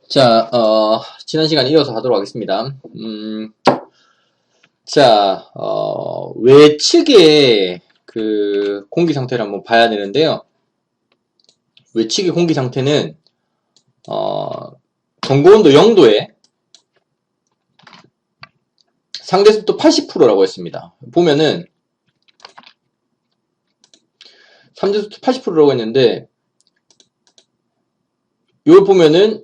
자, 지난 시간 이어서 하도록 하겠습니다. 자, 외측의 그 공기 상태를 한번 봐야 되는데요. 외측의 공기 상태는, 경고온도 0도에 상대습도 80%라고 했습니다. 보면은, 상대습도 80%라고 했는데, 요걸 보면은,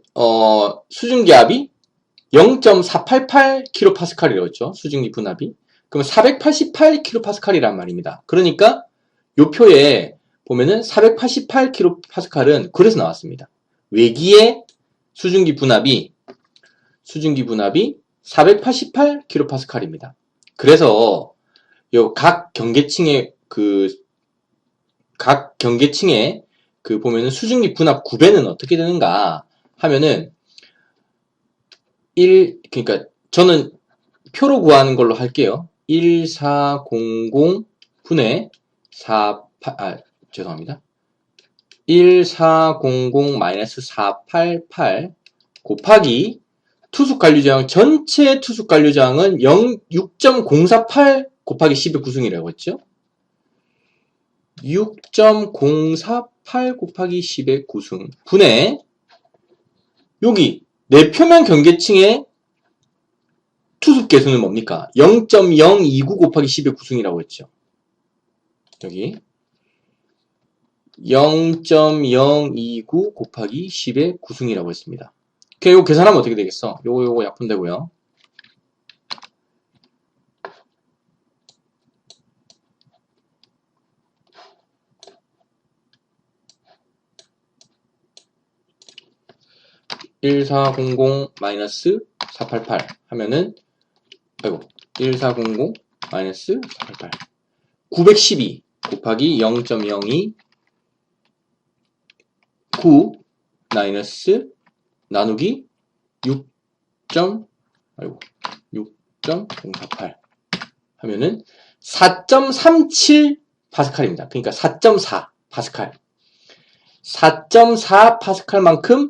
수증기압이 0.488kPa이라고 했죠. 수증기 분압이. 그러면 488kPa란 말입니다. 그러니까 요 표에 보면은 488kPa는 그래서 나왔습니다. 외기의 수증기 분압이 488kPa입니다. 그래서 요 각 경계층의 보면은 수증기 분압 구배는 어떻게 되는가 하면은 그러니까 저는 표로 구하는 걸로 할게요. 1400 분의 죄송합니다. 1400-488 곱하기 투수관류저항, 전체 투수관류저항은 6.048 곱하기 10의 구승이라고 했죠. 6.048 곱하기 10의 구승 분의 여기 내표면 경계층의 투습 계수는 뭡니까? 0.029 곱하기 10의 구승이라고 했죠. 여기 0.029 곱하기 10의 구승이라고 했습니다. 이거 계산하면 어떻게 되겠어? 요거 약분되고요. (1400-488) 하면은 1400-488 912 곱하기 0.02 9 마이너스 나누기 6.048 하면은 4.37 파스칼입니다. 그러니까 4.4 파스칼. 4.4 파스칼만큼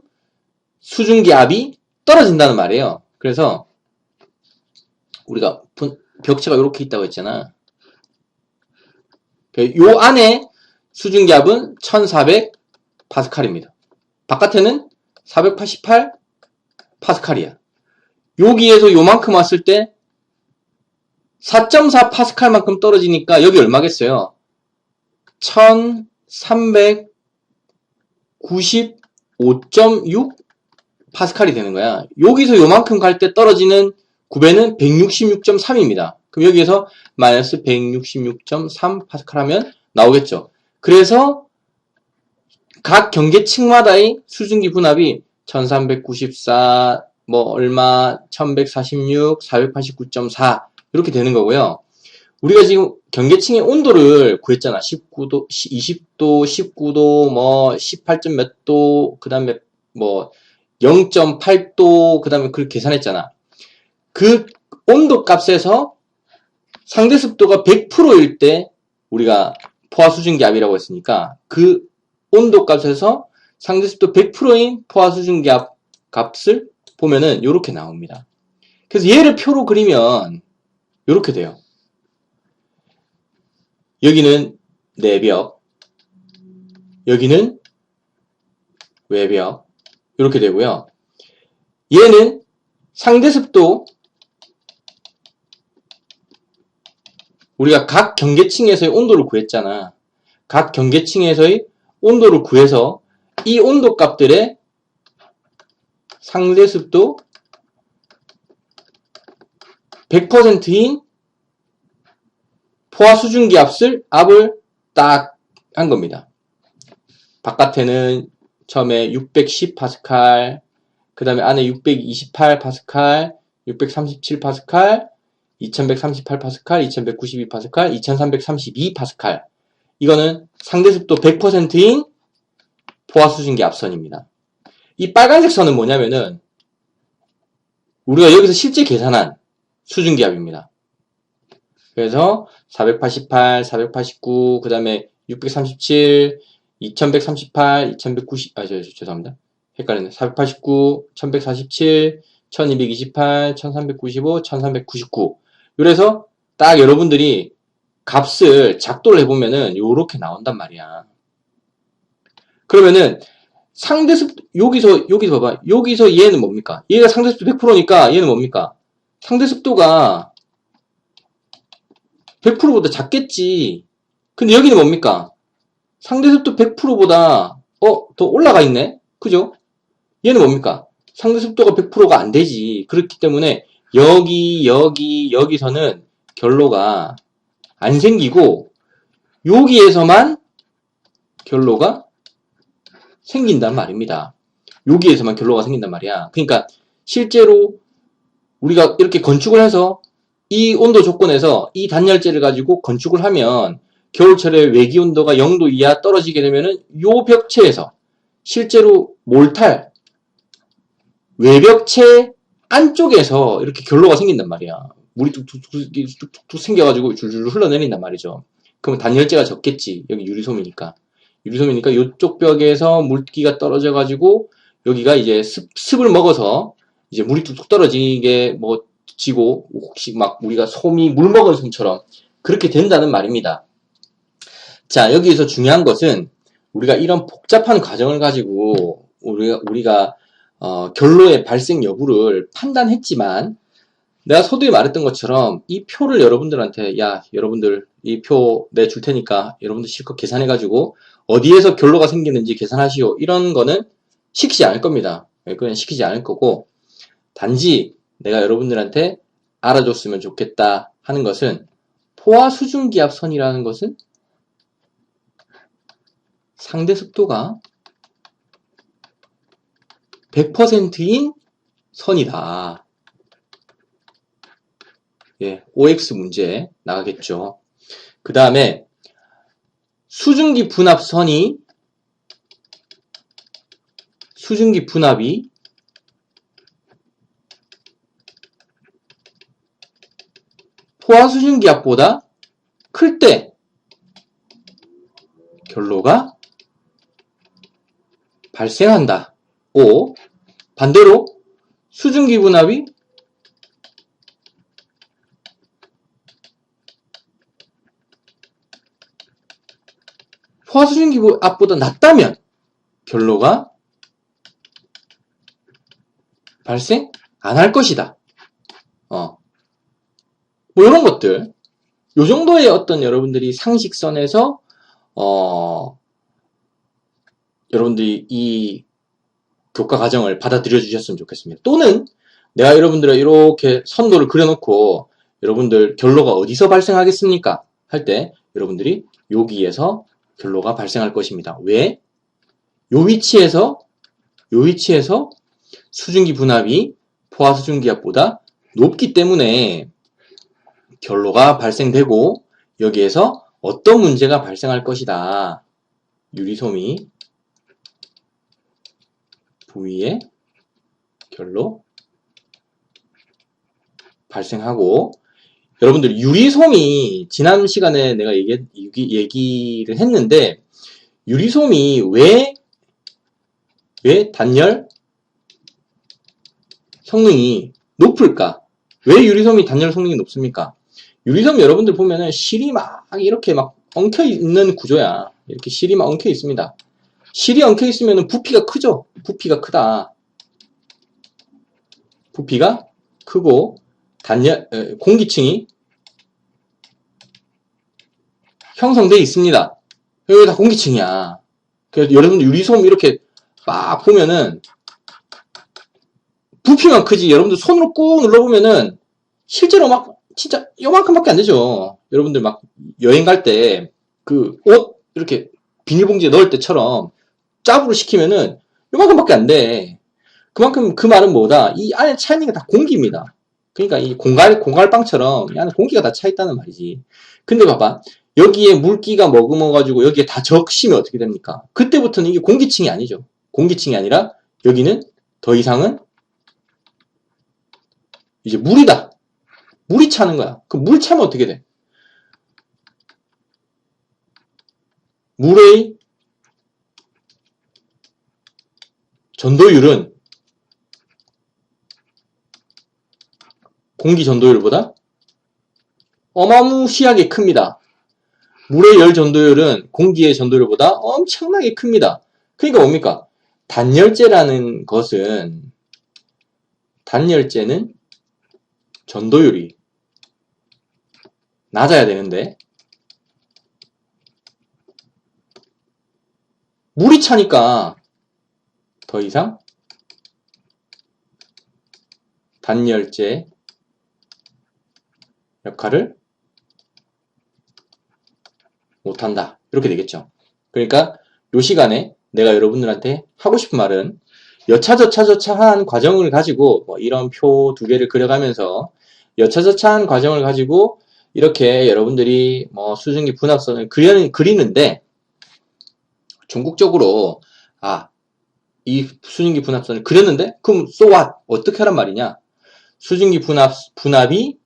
수증기압이 떨어진다는 말이에요. 그래서 우리가 벽체가 이렇게 있다고 했잖아. 요 안에 수증기압은 1400 파스칼입니다. 바깥에는 488 파스칼이야. 여기에서 요만큼 왔을 때 4.4 파스칼만큼 떨어지니까 여기 얼마겠어요? 1395.6 파스칼이 되는 거야. 여기서 요만큼 갈 때 떨어지는 구배는 166.3입니다. 그럼 여기에서 마이너스 166.3 파스칼 하면 나오겠죠. 그래서 각 경계층마다의 수증기 분압이 1394, 얼마, 1146, 489.4 이렇게 되는 거고요. 우리가 지금 경계층의 온도를 구했잖아. 19도, 20도, 19도, 18점 몇 도, 그 다음에 0.8도, 그 다음에 그렇게 계산했잖아. 그 온도 값에서 상대 습도가 100%일 때 우리가 포화 수증기압이라고 했으니까 그 온도 값에서 상대 습도 100%인 포화 수증기압 값을 보면은 이렇게 나옵니다. 그래서 얘를 표로 그리면 이렇게 돼요. 여기는 내벽, 여기는 외벽 이렇게 되고요. 얘는 상대습도 우리가 각 경계층에서의 온도를 구했잖아. 각 경계층에서의 온도를 구해서 이 온도 값들의 상대습도 100%인 포화 수증기압을 딱 한 겁니다. 바깥에는 처음에 610 파스칼, 그 다음에 안에 628 파스칼, 637 파스칼, 2138 파스칼, 2192 파스칼, 2332 파스칼. 이거는 상대습도 100%인 포화 수증기 압선입니다. 이 빨간색 선은 뭐냐면은 우리가 여기서 실제 계산한 수증기압입니다. 그래서 488, 489, 그 다음에 637, 2138, 2190, 죄송합니다. 헷갈리네. 489, 1147, 1228, 1395, 1399. 그래서 딱 여러분들이 값을 작도를 해보면은 요렇게 나온단 말이야. 그러면은 상대습도 여기서 봐봐. 여기서 얘는 뭡니까? 얘가 상대습도 100%니까 얘는 뭡니까? 상대습도가 100%보다 작겠지. 근데 여기는 뭡니까? 상대습도 100%보다 더 올라가 있네. 그죠? 얘는 뭡니까? 상대습도가 100%가 안 되지. 그렇기 때문에 여기서는 결로가 안 생기고 여기에서만 결로가 생긴단 말입니다. 여기에서만 결로가 생긴단 말이야. 그러니까 실제로 우리가 이렇게 건축을 해서 이 온도 조건에서 이 단열재를 가지고 건축을 하면 겨울철에 외기 온도가 0도 이하 떨어지게 되면은 요 벽체에서 실제로 몰탈 외벽체 안쪽에서 이렇게 결로가 생긴단 말이야. 물이 뚝뚝뚝 생겨가지고 줄줄 흘러내린단 말이죠. 그럼 단열재가 적겠지. 여기 유리솜이니까. 유리솜이니까 이쪽 벽에서 물기가 떨어져가지고 여기가 이제 습을 먹어서 이제 물이 뚝뚝 떨어지게 뭐 지고 혹시 막 우리가 솜이 물 먹은 솜처럼 그렇게 된다는 말입니다. 자, 여기에서 중요한 것은 우리가 이런 복잡한 과정을 가지고 우리가 결로의 발생 여부를 판단했지만 내가 서두에 말했던 것처럼 이 표를 여러분들한테 야 여러분들 이 표 내 줄 테니까 여러분들 실컷 계산해가지고 어디에서 결로가 생기는지 계산하시오 이런 거는 시키지 않을 겁니다. 그냥 시키지 않을 거고 단지 내가 여러분들한테 알아줬으면 좋겠다 하는 것은 포화 수증기압선이라는 것은 상대 습도가 100%인 선이다. 예, OX 문제 나가겠죠. 그 다음에 수증기 분압이 포화 수증기압보다 클 때 결로가 발생한다. O. 반대로 수증기 분압이 포화 수증기 압보다 낮다면 결로가 발생 안 할 것이다. 뭐 이런 것들. 요 정도의 어떤 여러분들이 상식선에서 여러분들이 이 교과 과정을 받아들여 주셨으면 좋겠습니다. 또는 내가 여러분들의 이렇게 선도를 그려놓고 여러분들 결로가 어디서 발생하겠습니까? 할 때 여러분들이 여기에서 결로가 발생할 것입니다. 왜? 요 위치에서 수증기 분압이 포화 수증기압보다 높기 때문에 결로가 발생되고 여기에서 어떤 문제가 발생할 것이다. 유리솜이 부위에 결로 발생하고 여러분들 유리솜이 지난 시간에 내가 얘기를 했는데 유리솜이 왜 단열 성능이 높을까? 왜 유리솜이 단열 성능이 높습니까? 유리솜 여러분들 보면은 실이 막 이렇게 막 엉켜 있는 구조야. 이렇게 실이 막 엉켜 있습니다. 실이 엉켜 있으면 부피가 크죠? 부피가 크다. 부피가 크고 공기층이 형성되어 있습니다. 여기 다 공기층이야. 그래서 여러분들 유리솜 이렇게 막 보면은 부피만 크지 여러분들 손으로 꾹 눌러보면은 실제로 막 진짜 요만큼밖에 안 되죠. 여러분들 막 여행 갈 때 그 옷 이렇게 비닐봉지에 넣을 때처럼 짭으로 시키면은 요만큼밖에 안 돼. 그만큼 그 말은 뭐다? 이 안에 차 있는 게 다 공기입니다. 그러니까 이 공갈빵처럼 이 안에 공기가 다 차 있다는 말이지. 근데 봐봐. 여기에 물기가 머금어가지고 여기에 다 적시면 어떻게 됩니까? 그때부터는 이게 공기층이 아니죠. 공기층이 아니라 여기는 더 이상은 이제 물이다. 물이 차는 거야. 그 물 차면 어떻게 돼? 물의 전도율은 공기 전도율보다 어마무시하게 큽니다. 물의 열 전도율은 공기의 전도율보다 엄청나게 큽니다. 그러니까 뭡니까? 단열재라는 것은, 단열재는 전도율이 낮아야 되는데 물이 차니까 더 이상 단열재 역할을 못한다. 이렇게 되겠죠. 그러니까 요 시간에 내가 여러분들한테 하고 싶은 말은 여차저차한 과정을 가지고 뭐 이런 표 두 개를 그려가면서 여차저차한 과정을 가지고 이렇게 여러분들이 뭐 수증기 분합선을 그리는데 전국적으로 이 수증기 분합선을 그렸는데 그럼 so what? 어떻게 하란 말이냐? 수증기 분합이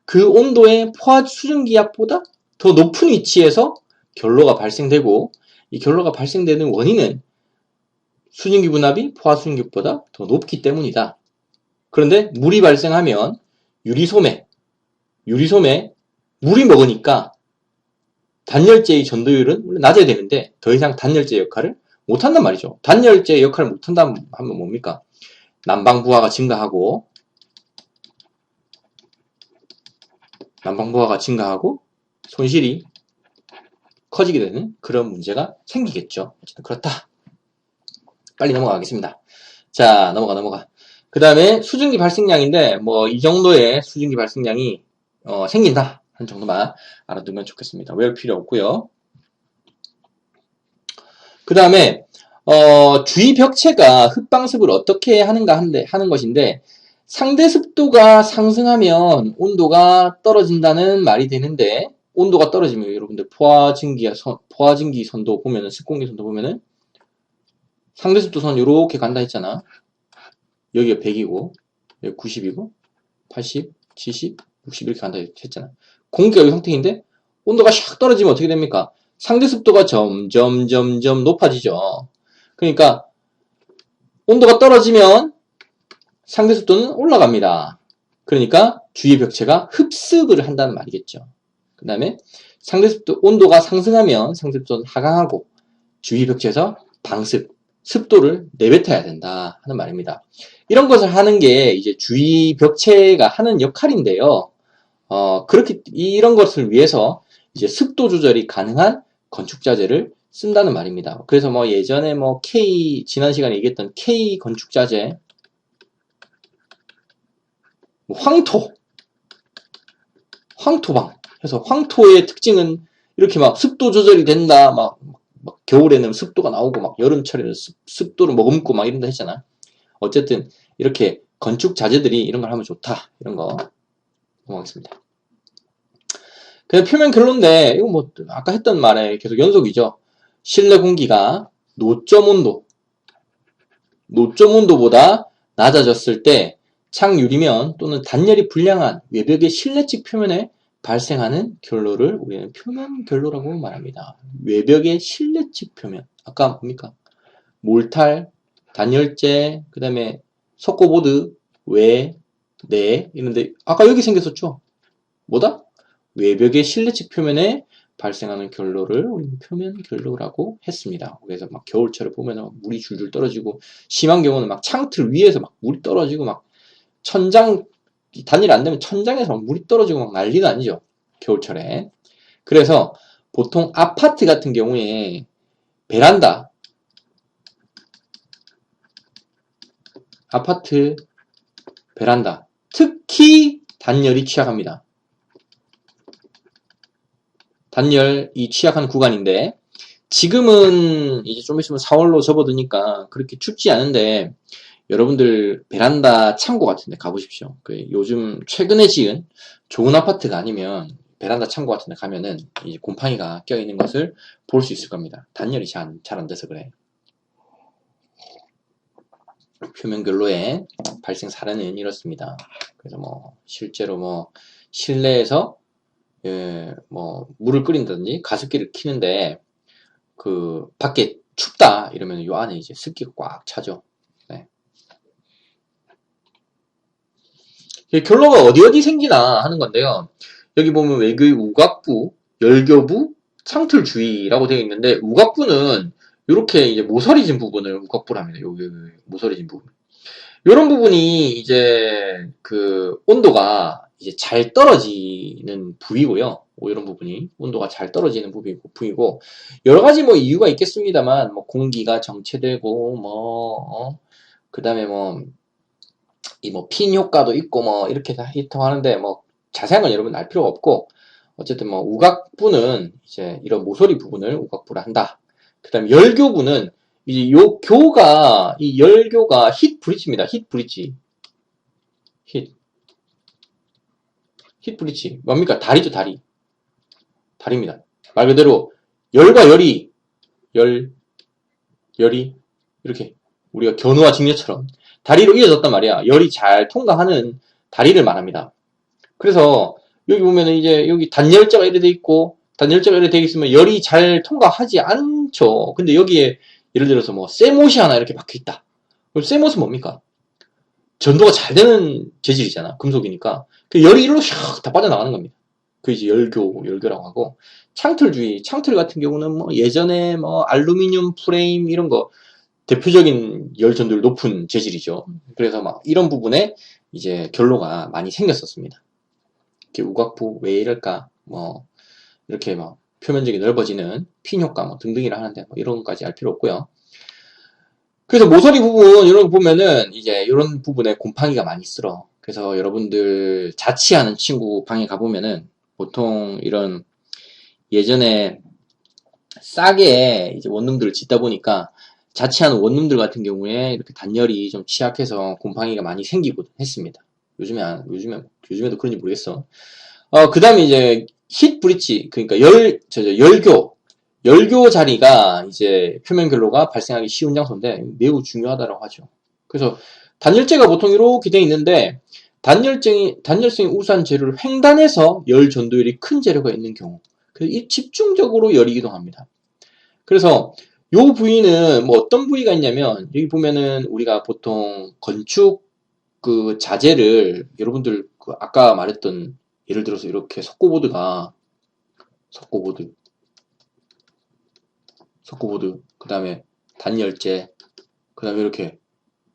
그 온도의 포화 수증기압보다 더 높은 위치에서 결로가 발생되고 이 결로가 발생되는 원인은 수증기 분합이 포화 수증기보다 더 높기 때문이다. 그런데 물이 발생하면 유리솜에 물이 먹으니까 단열재의 전도율은 원래 낮아야 되는데 더 이상 단열재 역할을 못한단 말이죠. 단열재 역할을 못한다 하면 뭡니까? 난방부하가 증가하고 손실이 커지게 되는 그런 문제가 생기겠죠. 어쨌든 그렇다. 빨리 넘어가겠습니다. 자, 넘어가. 그 다음에 수증기 발생량인데 뭐 이 정도의 수증기 발생량이 생긴다 하는 정도만 알아두면 좋겠습니다. 외울 필요 없고요. 그 다음에 주위 벽체가 흙방습을 어떻게 하는가 하는 것인데 상대 습도가 상승하면 온도가 떨어진다는 말이 되는데 온도가 떨어지면 여러분들 포화증기 선도 보면은 습공기 선도 보면은 상대 습도선 이렇게 간다 했잖아. 여기가 100이고 여기 90이고 80, 70, 60 이렇게 간다 했잖아. 공기가 여기 상태인데 온도가 샥 떨어지면 어떻게 됩니까? 상대 습도가 점점 높아지죠. 그러니까 온도가 떨어지면 상대 습도는 올라갑니다. 그러니까 주위 벽체가 흡습을 한다는 말이겠죠. 그 다음에 상대 습도 온도가 상승하면 상대 습도는 하강하고 주위 벽체에서 방습, 습도를 내뱉어야 된다 하는 말입니다. 이런 것을 하는 게 이제 주위 벽체가 하는 역할인데요. 이런 것을 위해서 이제 습도 조절이 가능한 건축자재를 쓴다는 말입니다. 그래서 뭐 예전에 뭐 지난 시간에 얘기했던 K 건축자재, 황토방 해서 황토의 특징은 이렇게 막 습도 조절이 된다, 막 겨울에는 습도가 나오고 막 여름철에는 습도를 머금고 막 이런다 했잖아. 어쨌든 이렇게 건축 자재들이 이런 걸 하면 좋다. 이런 거 넘어가겠습니다. 그냥 표면 결론인데 이거 뭐 아까 했던 말에 계속 연속이죠. 실내 공기가 노점 온도보다 낮아졌을 때 창유리면 또는 단열이 불량한 외벽의 실내측 표면에 발생하는 결로를 우리는 표면 결로라고 말합니다. 외벽의 실내측 표면. 아까 뭡니까? 몰탈, 단열재, 그 다음에 석고보드, 내 이런데 아까 여기 생겼었죠? 뭐다? 외벽의 실내측 표면에 발생하는 결로를 우리는 표면 결로라고 했습니다. 그래서 막 겨울철에 보면 물이 줄줄 떨어지고 심한 경우는 막 창틀 위에서 막 물이 떨어지고 막 천장 단열이 안 되면 천장에서 막 물이 떨어지고 막 난리가 아니죠. 겨울철에. 그래서 보통 아파트 같은 경우에 베란다, 아파트 베란다, 특히 단열이 취약합니다. 단열이 취약한 구간인데 지금은 이제 좀 있으면 4월로 접어드니까 그렇게 춥지 않은데 여러분들 베란다 창고 같은 데 가보십시오. 요즘 최근에 지은 좋은 아파트가 아니면 베란다 창고 같은 데 가면은 이 곰팡이가 껴있는 것을 볼 수 있을 겁니다. 단열이 잘 안 돼서 그래. 표면 결로의 발생 사례는 이렇습니다. 그래서 뭐 실제로 뭐 실내에서 물을 끓인다든지 가습기를 키는데 밖에 춥다 이러면 요 안에 이제 습기가 꽉 차죠. 네. 결로가 어디 생기나 하는 건데요. 여기 보면 외교의 우각부, 열교부, 창틀 주위라고 되어 있는데 우각부는 이렇게 이제 모서리진 부분을 우각부라 합니다. 여기 모서리진 부분. 이런 부분이 이제 그 온도가 이제 잘 떨어지는 부위고요. 이런 부분이 온도가 잘 떨어지는 부위고 여러 가지 뭐 이유가 있겠습니다만 뭐 공기가 정체되고 뭐 그다음에 뭐 이 뭐 핀 효과도 있고 뭐 이렇게 다 있다고 하는데 뭐 자세한 건 여러분 알 필요가 없고 어쨌든 뭐 우각부는 이제 이런 모서리 부분을 우각부라 한다. 그다음에 열교부는 이제 요 교가 이 열교가 힛 브릿지입니다. 힛 브릿지. 힛 브릿지. 뭡니까? 다리죠, 다리. 다리입니다. 말 그대로 열과 열이 이렇게 우리가 견우와 직녀처럼 다리로 이어졌단 말이야. 열이 잘 통과하는 다리를 말합니다. 그래서 여기 보면은 이제 여기 단열재가 이렇게 돼 있고 단열재가 이렇게 돼 있으면 열이 잘 통과하지 않죠. 근데 여기에 예를 들어서 뭐 쇠못이 하나 이렇게 박혀 있다. 그럼 쇠못은 뭡니까? 전도가 잘 되는 재질이잖아. 금속이니까. 그 열이 일로 샥 다 빠져나가는 겁니다. 그 이제 열교라고 하고 창틀 같은 경우는 뭐 예전에 뭐 알루미늄 프레임 이런 거 대표적인 열 전도율 높은 재질이죠. 그래서 막 이런 부분에 이제 결로가 많이 생겼었습니다. 이렇게 우각부 왜 이럴까? 뭐 이렇게 막 표면적이 넓어지는 핀 효과 뭐 등등이라 하는데 뭐 이런 것까지 알 필요 없고요. 그래서 모서리 부분 이런 거 보면은 이제 이런 부분에 곰팡이가 많이 쓸어. 그래서 여러분들 자취하는 친구 방에 가보면은 보통 이런 예전에 싸게 이제 원룸들을 짓다 보니까 자취하는 원룸들 같은 경우에 이렇게 단열이 좀 취약해서 곰팡이가 많이 생기고 했습니다. 요즘에도 그런지 모르겠어. 그 다음에 이제 힛 브릿지, 그러니까 열교 자리가 이제 표면 결로가 발생하기 쉬운 장소인데 매우 중요하다고 하죠. 그래서 단열재가 보통 이렇게 돼 있는데 단열성이 우수한 재료를 횡단해서 열 전도율이 큰 재료가 있는 경우, 그래서 이 집중적으로 열이 이동합니다. 그래서 요 부위는 뭐 어떤 부위가 있냐면 여기 보면은 우리가 보통 건축 그 자재를 여러분들 그 아까 말했던 예를 들어서 이렇게 석고보드, 그 다음에 단열재, 그 다음에 이렇게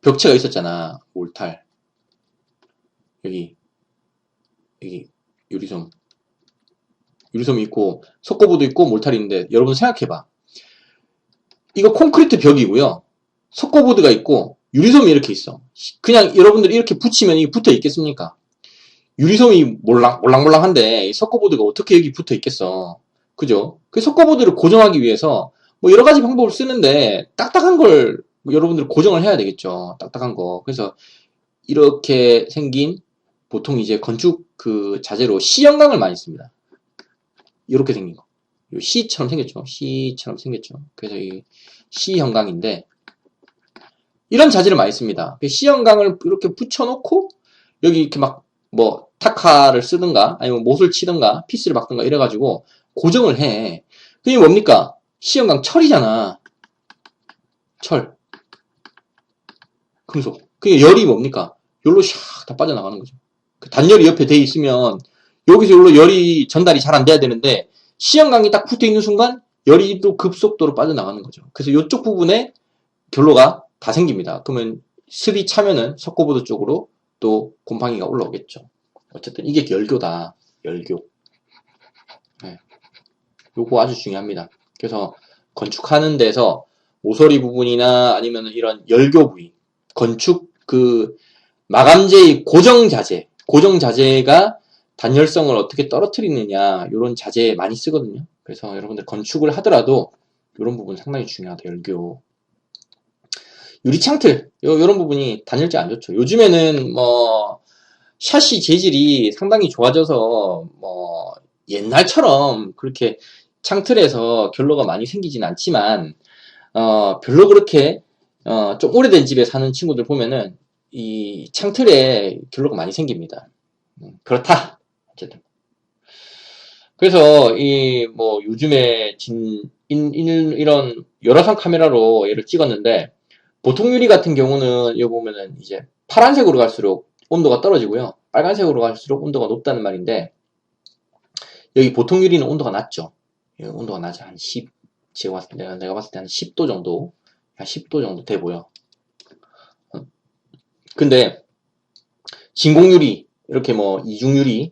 벽체가 있었잖아. 올탈. 여기 유리솜이 있고 석고보드 있고 몰탈이 있는데 여러분 생각해봐. 이거 콘크리트 벽이고요. 석고보드가 있고 유리솜이 이렇게 있어. 그냥 여러분들 이렇게 붙이면 이게 붙어 있겠습니까? 유리솜이 몰랑몰랑한데 석고보드가 어떻게 여기 붙어 있겠어. 그죠? 그 석고보드를 고정하기 위해서 뭐 여러 가지 방법을 쓰는데 딱딱한 걸 여러분들 고정을 해야 되겠죠. 딱딱한 거. 그래서 이렇게 생긴 보통 이제 건축 그 자재로 C형광을 많이 씁니다. 이렇게 생긴 거. C처럼 생겼죠. 그래서 이 C형광인데 이런 자재를 많이 씁니다. C형광을 이렇게 붙여놓고 여기 이렇게 막 뭐 타카를 쓰든가 아니면 못을 치든가 피스를 박든가 이래가지고 고정을 해. 그게 뭡니까? C형광 철이잖아. 철. 금속. 그게 열이 뭡니까? 열로 샥 다 빠져나가는 거죠. 그 단열이 옆에 돼 있으면 여기서 열로 열이 전달이 잘 안 돼야 되는데 C형광이 딱 붙어 있는 순간 열이 또 급속도로 빠져나가는 거죠. 그래서 이쪽 부분에 결로가 다 생깁니다. 그러면 습이 차면은 석고보드 쪽으로 또 곰팡이가 올라오겠죠. 어쨌든 이게 열교다. 열교. 네. 요거 아주 중요합니다. 그래서 건축하는 데서 모서리 부분이나 아니면 이런 열교 부위, 건축 그 마감재의 고정 자재가 단열성을 어떻게 떨어뜨리느냐 이런 자재 많이 쓰거든요. 그래서 여러분들 건축을 하더라도 이런 부분 상당히 중요하다. 열교. 유리창틀 이런 부분이 단열재 안 좋죠. 요즘에는 뭐 샤시 재질이 상당히 좋아져서 뭐 옛날처럼 그렇게 창틀에서 결로가 많이 생기진 않지만 별로 그렇게 좀 오래된 집에 사는 친구들 보면은 이 창틀에 결로가 많이 생깁니다. 그렇다. 어쨌든. 그래서 이 뭐 요즘에 이런 열화상 카메라로 얘를 찍었는데 보통 유리 같은 경우는 여기 보면은 이제 파란색으로 갈수록 온도가 떨어지고요. 빨간색으로 갈수록 온도가 높다는 말인데, 여기 보통 유리는 온도가 낮죠. 온도가 낮아. 한 10, 내가 봤을 때 한 10도 정도, 한 10도 정도 돼 보여. 근데, 진공유리, 이렇게 뭐, 이중유리,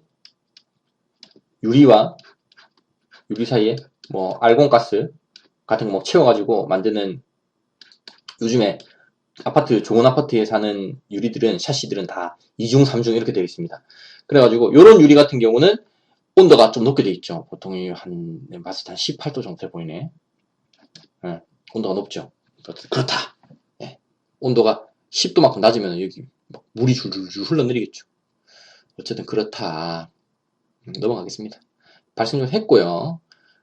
유리와 유리 사이에 뭐, 알곤가스 같은 거 뭐 채워가지고 만드는, 요즘에 좋은 아파트에 사는 유리들은, 샤시들은 다 2중, 3중 이렇게 되어 있습니다. 그래가지고, 요런 유리 같은 경우는 온도가 좀 높게 되어 있죠. 보통 내가 봤을 때 한 18도 정도 돼 보이네. 온도가 높죠. 그렇다. 예. 온도가 10도만큼 낮으면 여기 막 물이 줄줄 흘러내리겠죠. 어쨌든 그렇다. 넘어가겠습니다. 발생 좀 했고요.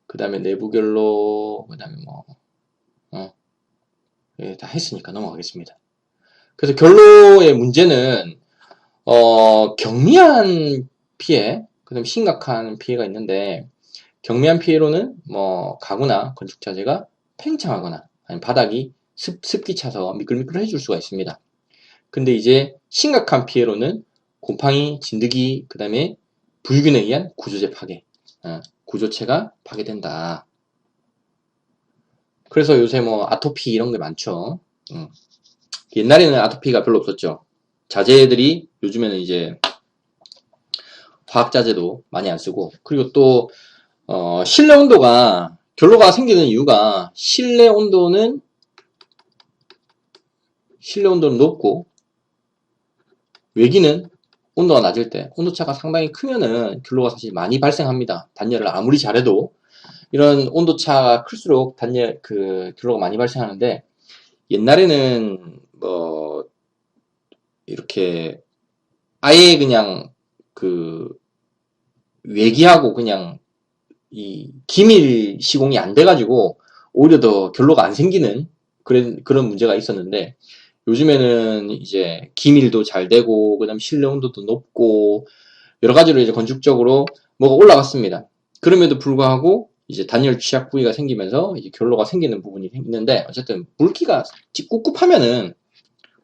그 다음에 내부 결로, 그 다음에 뭐, 예, 다 했으니까 넘어가겠습니다. 그래서 결로의 문제는, 경미한 피해, 그 다음에 심각한 피해가 있는데, 경미한 피해로는 뭐, 가구나 건축자재가 팽창하거나, 아니면 바닥이 습기 차서 미끌미끌해질 수가 있습니다. 근데 이제 심각한 피해로는 곰팡이, 진드기, 그 다음에 불균에 의한 구조재 파괴, 구조체가 파괴된다. 그래서 요새 뭐 아토피 이런 게 많죠. 옛날에는 아토피가 별로 없었죠. 자재들이 요즘에는 이제 화학자재도 많이 안 쓰고, 그리고 또 실내 온도가 결로가 생기는 이유가 실내 온도는 높고 외기는 온도가 낮을 때 온도차가 상당히 크면은 결로가 사실 많이 발생합니다. 단열을 아무리 잘해도 이런 온도차가 클수록 결로가 많이 발생하는데, 옛날에는 뭐 이렇게 아예 그냥 외기하고 그냥 이 기밀 시공이 안 돼가지고 오히려 더 결로가 안 생기는 그런 문제가 있었는데, 요즘에는 이제 기밀도 잘 되고, 그 다음에 실내 온도도 높고, 여러 가지로 이제 건축적으로 뭐가 올라갔습니다. 그럼에도 불구하고 이제 단열 취약 부위가 생기면서 이제 결로가 생기는 부분이 있는데, 어쨌든 물기가 꿉꿉하면은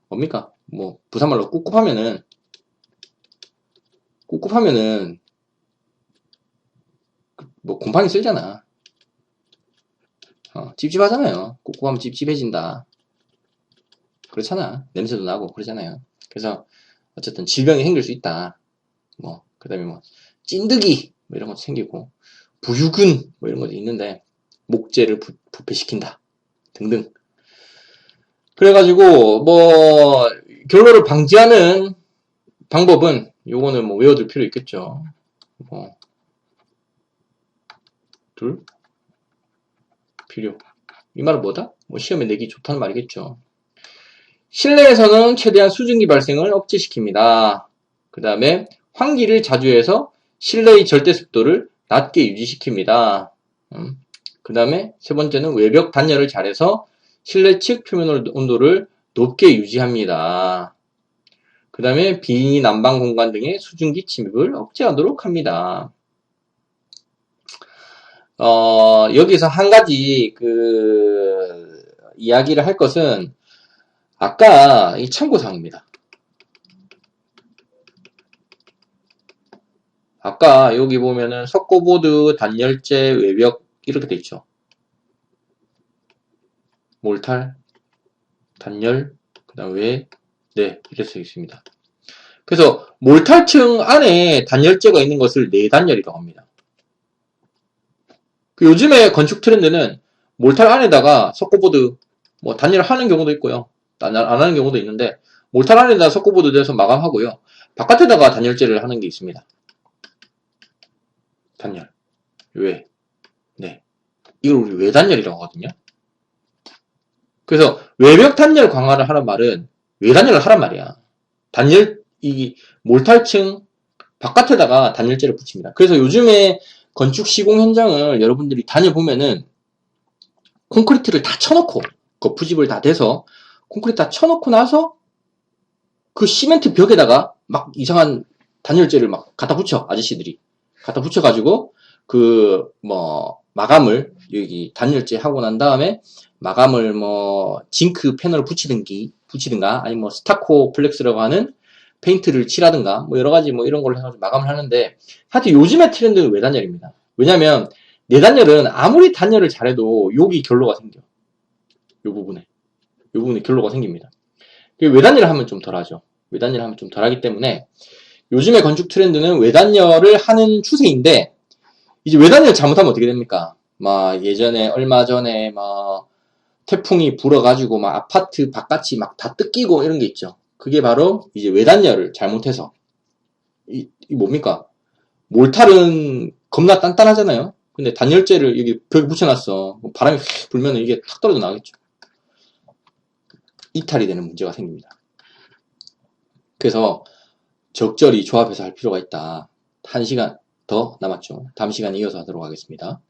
뭡니까? 뭐 부산말로 꿉꿉하면은 뭐 곰팡이 쓸잖아. 찝찝하잖아요. 꿉꿉하면 찝찝해진다. 그렇잖아. 냄새도 나고 그러잖아요. 그래서 어쨌든 질병이 생길 수 있다. 뭐 그다음에 뭐 찐득이 뭐 이런 것도 생기고, 부유근 뭐 이런 것도 있는데, 목재를 부패시킨다 등등. 그래가지고 뭐 결로를 방지하는 방법은, 요거는 뭐 외워둘 필요 있겠죠. 뭐 필요. 이 말은 뭐다? 뭐 시험에 내기 좋다는 말이겠죠. 실내에서는 최대한 수증기 발생을 억제시킵니다. 그 다음에 환기를 자주 해서 실내의 절대 습도를 낮게 유지시킵니다. 그 다음에 세 번째는 외벽 단열을 잘해서 실내 측 표면 온도를 높게 유지합니다. 그 다음에 비니 난방 공간 등의 수증기 침입을 억제하도록 합니다. 여기서 한 가지 이야기를 할 것은, 아까 이 참고사항입니다. 아까 여기 보면은 석고보드, 단열재, 외벽 이렇게 돼 있죠. 몰탈, 단열, 그 다음에 이렇게 써 있습니다. 그래서 몰탈층 안에 단열재가 있는 것을 내단열이라고 합니다. 요즘에 건축 트렌드는 몰탈 안에다가 석고보드, 뭐 단열을 하는 경우도 있고요, 안 하는 경우도 있는데, 몰탈 안에다가 석고보드 대서 마감하고요, 바깥에다가 단열재를 하는 게 있습니다. 단열. 왜? 이걸 우리 외단열이라고 하거든요. 그래서 외벽 단열 강화를 하란 말은 외단열을 하란 말이야. 이 몰탈층 바깥에다가 단열재를 붙입니다. 그래서 요즘에 건축 시공 현장을 여러분들이 다녀보면은 콘크리트를 다 쳐놓고, 거푸집을 다 대서 콘크리트 다 쳐놓고 나서 그 시멘트 벽에다가 막 이상한 단열재를 막 갖다 붙여, 아저씨들이. 갖다 붙여가지고 마감을 여기 단열재 하고 난 다음에 마감을 뭐 징크 패널을 붙이든가, 아니면 뭐 스타코 플렉스라고 하는 페인트를 칠하든가 뭐 여러 가지 뭐 이런 걸로 해가지고 마감을 하는데 하여튼 요즘의 트렌드는 외단열입니다. 왜냐면 내단열은 아무리 단열을 잘해도 여기 결로가 생겨. 요 부분에 결로가 생깁니다. 외단열을 하면 좀 덜하죠. 외단열을 하면 좀 덜하기 때문에 요즘의 건축 트렌드는 외단열을 하는 추세인데 이제 외단열 잘못하면 어떻게 됩니까? 막 예전에 얼마 전에 막 태풍이 불어가지고 막 아파트 바깥이 막 다 뜯기고 이런 게 있죠. 그게 바로 이제 외단열을 잘못해서 이 뭡니까? 몰탈은 겁나 단단하잖아요. 근데 단열재를 여기 벽에 붙여놨어. 바람이 휙 불면 이게 탁 떨어져 나가겠죠. 이탈이 되는 문제가 생깁니다. 그래서 적절히 조합해서 할 필요가 있다. 1시간 더 남았죠. 다음 시간에 이어서 하도록 하겠습니다.